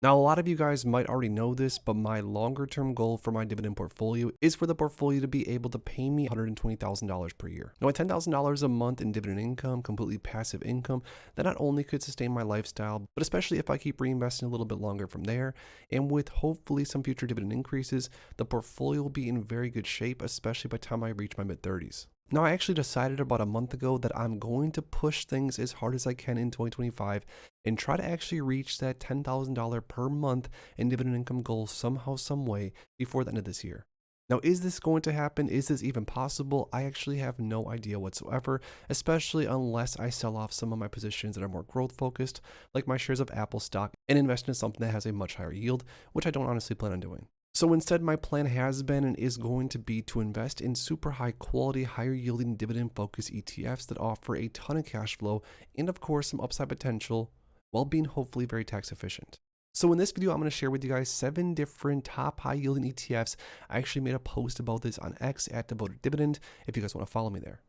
Now, a lot of you guys might already know this, but my longer term goal for my dividend portfolio is for the portfolio to be able to pay me $120,000 per year. Now, at $10,000 a month in dividend income, completely passive income, that not only could sustain my lifestyle, but especially if I keep reinvesting a little bit longer from there, and with hopefully some future dividend increases, the portfolio will be in very good shape, especially by the time I reach my mid 30s. Now, I actually decided about a month ago that I'm going to push things as hard as I can in 2025 and try to actually reach that $10,000 per month in dividend income goal somehow, some way before the end of this year. Now, is this going to happen? Is this even possible? I actually have no idea whatsoever, especially unless I sell off some of my positions that are more growth focused, like my shares of Apple stock, and invest in something that has a much higher yield, which I don't honestly plan on doing. So instead, my plan has been and is going to be to invest in super high quality, higher yielding dividend focused ETFs that offer a ton of cash flow and of course some upside potential while being hopefully very tax efficient. So in this video, I'm going to share with you guys 7 different top high yielding ETFs. I actually made a post about this on X at Devoted Dividend if you guys want to follow me there.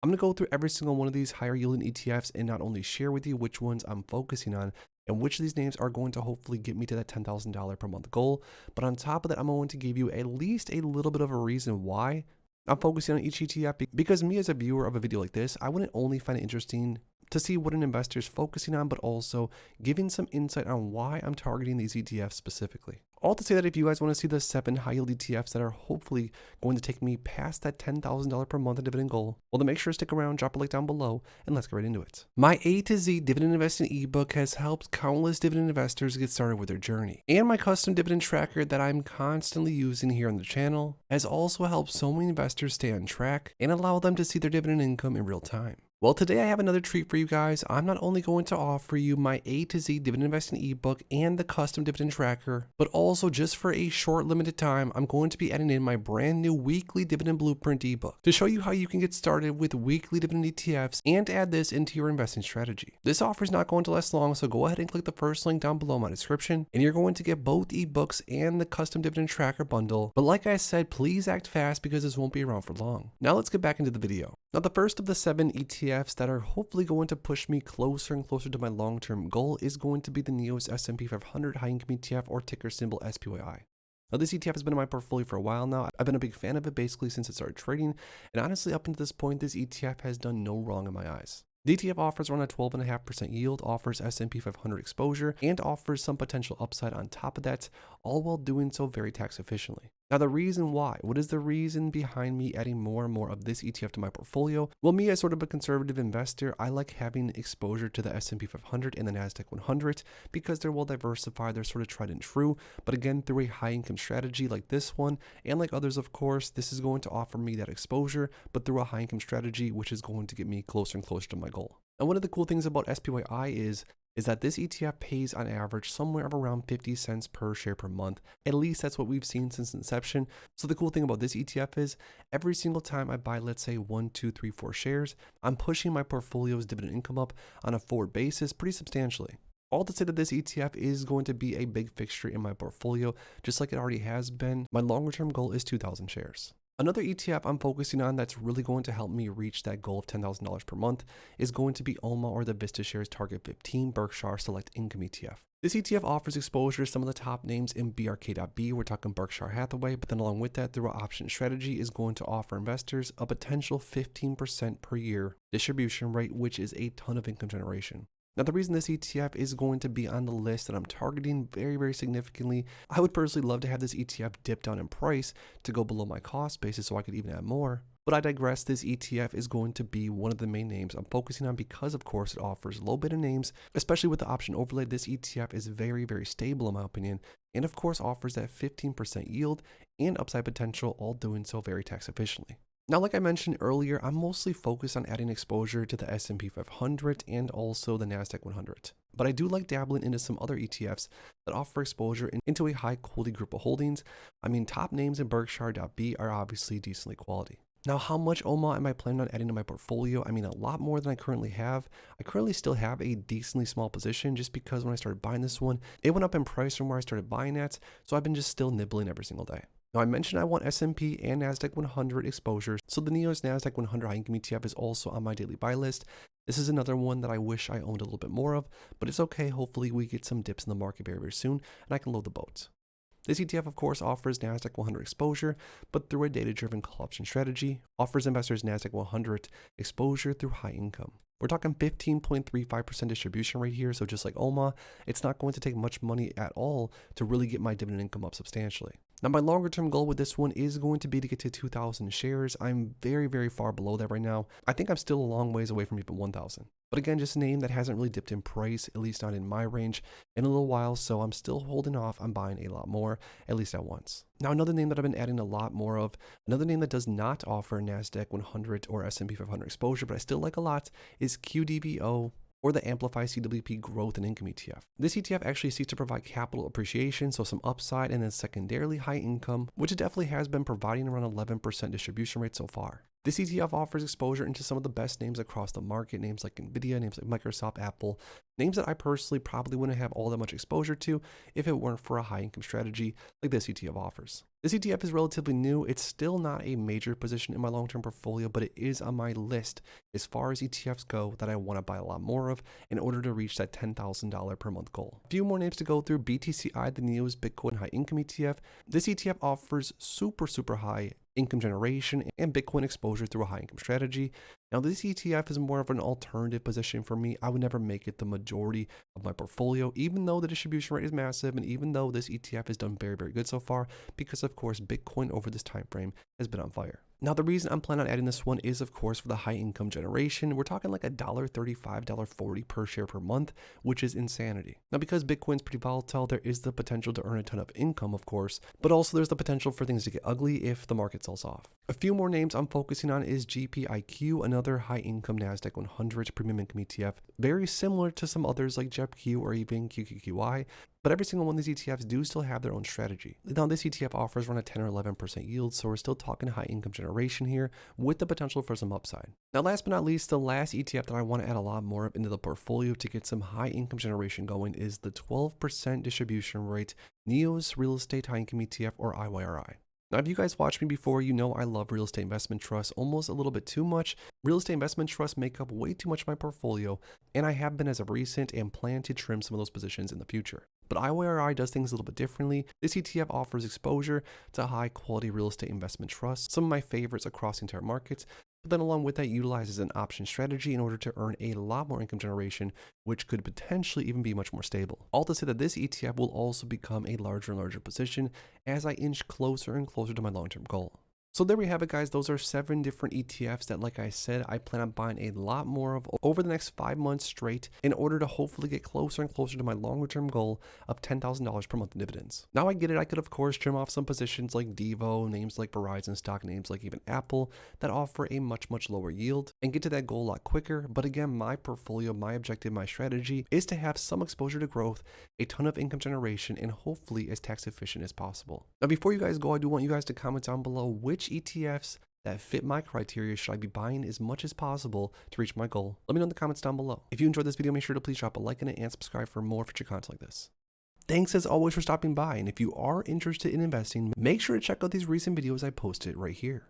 I'm going to go through every single one of these higher yielding ETFs and not only share with you which ones I'm focusing on and which of these names are going to hopefully get me to that $10,000 per month goal. But on top of that, I'm going to give you at least a little bit of a reason why I'm focusing on each ETF, because me as a viewer of a video like this, I wouldn't only find it interesting to see what an investor is focusing on, but also giving some insight on why I'm targeting these ETFs specifically. All to say that if you guys want to see the 7 high yield ETFs that are hopefully going to take me past that $10,000 per month in dividend goal, well, then make sure to stick around, drop a link down below, and let's get right into it. My A to Z dividend investing ebook has helped countless dividend investors get started with their journey. And my custom dividend tracker that I'm constantly using here on the channel has also helped so many investors stay on track and allow them to see their dividend income in real time. Well, today I have another treat for you guys. I'm not only going to offer you my A to Z dividend investing ebook and the custom dividend tracker, but also just for a short limited time, I'm going to be adding in my brand new weekly dividend blueprint ebook to show you how you can get started with weekly dividend ETFs and add this into your investing strategy. This offer is not going to last long, so go ahead and click the first link down below in my description, and you're going to get both ebooks and the custom dividend tracker bundle. But like I said, please act fast because this won't be around for long. Now let's get back into the video. Now, the first of the 7 ETFs that are hopefully going to push me closer and closer to my long-term goal is going to be the NEOS S&P 500 High Income ETF, or ticker symbol SPYI. Now, this ETF has been in my portfolio for a while now. I've been a big fan of it basically since it started trading, and honestly, up until this point, this ETF has done no wrong in my eyes. The ETF offers around a 12.5% yield, offers S&P 500 exposure, and offers some potential upside on top of that, all while doing so very tax efficiently. Now, the reason why, what is the reason behind me adding more and more of this ETF to my portfolio? Well, me as sort of a conservative investor, I like having exposure to the S&P 500 and the NASDAQ 100 because they're well diversified, they're sort of tried and true. But again, through a high income strategy like this one, and like others, of course, this is going to offer me that exposure, but through a high income strategy, which is going to get me closer and closer to my goal. And one of the cool things about SPYI is that this ETF pays on average somewhere of around 50 cents per share per month. At least that's what we've seen since inception. So the cool thing about this ETF is every single time I buy, let's say 1, 2, 3, 4 shares, I'm pushing my portfolio's dividend income up on a forward basis pretty substantially. All to say that this ETF is going to be a big fixture in my portfolio, just like it already has been. My longer term goal is 2,000 shares. Another ETF I'm focusing on that's really going to help me reach that goal of $10,000 per month is going to be OMA, or the VistaShares Target 15 Berkshire Select Income ETF. This ETF offers exposure to some of the top names in BRK.B. We're talking Berkshire Hathaway, but then along with that, through our option strategy is going to offer investors a potential 15% per year distribution rate, which is a ton of income generation. Now, the reason this ETF is going to be on the list that I'm targeting very, very significantly, I would personally love to have this ETF dip down in price to go below my cost basis so I could even add more. But I digress, this ETF is going to be one of the main names I'm focusing on because, of course, it offers low beta names, especially with the option overlay. This ETF is very, very stable in my opinion, and of course offers that 15% yield and upside potential, all doing so very tax efficiently. Now, like I mentioned earlier, I'm mostly focused on adding exposure to the S&P 500 and also the NASDAQ 100. But I do like dabbling into some other ETFs that offer exposure into a high quality group of holdings. I mean, top names in Berkshire.B are obviously decently quality. Now, how much OMA am I planning on adding to my portfolio? I mean, a lot more than I currently have. I currently still have a decently small position just because when I started buying this one, it went up in price from where I started buying at. So I've been just still nibbling every single day. Now, I mentioned I want S&P and NASDAQ 100 exposure, so the NEOS NASDAQ 100 High Income ETF is also on my daily buy list. This is another one that I wish I owned a little bit more of, but it's okay. Hopefully we get some dips in the market very, very soon and I can load the boat. This ETF, of course, offers NASDAQ 100 exposure, but through a data-driven call option strategy, offers investors NASDAQ 100 exposure through high income. We're talking 15.35% distribution rate here, so just like OMA, it's not going to take much money at all to really get my dividend income up substantially. Now, my longer term goal with this one is going to be to get to 2,000 shares. I'm very, very far below that right now. I think I'm still a long ways away from even 1,000. But again, just a name that hasn't really dipped in price, at least not in my range, in a little while, so I'm still holding off on buying a lot more, at least at once. Now, another name that I've been adding a lot more of, another name that does not offer NASDAQ 100 or S&P 500 exposure, but I still like a lot, is QDVO, or the Amplify CWP Growth and Income ETF. This ETF actually seeks to provide capital appreciation, so some upside, and then secondarily high income, which it definitely has been providing around 11% distribution rate so far. This ETF offers exposure into some of the best names across the market, names like Nvidia, names like Microsoft, Apple, names that I personally probably wouldn't have all that much exposure to if it weren't for a high income strategy like this ETF offers. This ETF is relatively new. It's still not a major position in my long-term portfolio, but it is on my list as far as ETFs go that I want to buy a lot more of in order to reach that $10,000 per month goal. A few more names to go through. BTCI, the newest Bitcoin high income ETF. This ETF offers super high income generation and Bitcoin exposure through a high income strategy. Now, this ETF is more of an alternative position for me. I would never make it the majority of my portfolio, even though the distribution rate is massive and even though this ETF has done very, very good so far, because of course, Bitcoin over this time frame has been on fire. Now, the reason I'm planning on adding this one is, of course, for the high income generation. We're talking like $1.35, $1.40 per share per month, which is insanity. Now, because Bitcoin's pretty volatile, there is the potential to earn a ton of income, of course, but also there's the potential for things to get ugly if the market sells off. A few more names I'm focusing on is GPIQ, another high income NASDAQ 100 premium income ETF, very similar to some others like JEPQ or even QQQY. But every single one of these ETFs do still have their own strategy. Now, this ETF offers around a 10 or 11% yield, so we're still talking high income generation here with the potential for some upside. Now, last but not least, the last ETF that I want to add a lot more of into the portfolio to get some high income generation going is the 12% distribution rate NEOS Real Estate High Income ETF, or IYRI. Now, if you guys watched me before, you know I love real estate investment trusts almost a little bit too much. Real estate investment trusts make up way too much of my portfolio, and I have been as of recent and plan to trim some of those positions in the future. But IYRI does things a little bit differently. This ETF offers exposure to high quality real estate investment trusts, some of my favorites across the entire market. But then along with that, utilizes an option strategy in order to earn a lot more income generation, which could potentially even be much more stable. All to say that this ETF will also become a larger and larger position as I inch closer and closer to my long-term goal. So there we have it, guys. Those are 7 different ETFs that, like I said, I plan on buying a lot more of over the next 5 months straight in order to hopefully get closer and closer to my longer term goal of $10,000 per month in dividends. Now, I get it. I could, of course, trim off some positions like Devo, names like Verizon, stock names like even Apple that offer a much lower yield and get to that goal a lot quicker. But again, my portfolio, my objective, my strategy is to have some exposure to growth, a ton of income generation, and hopefully as tax efficient as possible. Now, before you guys go, I do want you guys to comment down below which ETFs that fit my criteria should I be buying as much as possible to reach my goal. Let me know in the comments down below. If you enjoyed this video, make sure to please drop a like on it and subscribe for more future content like this. Thanks as always for stopping by, and if you are interested in investing, make sure to check out these recent videos I posted right here.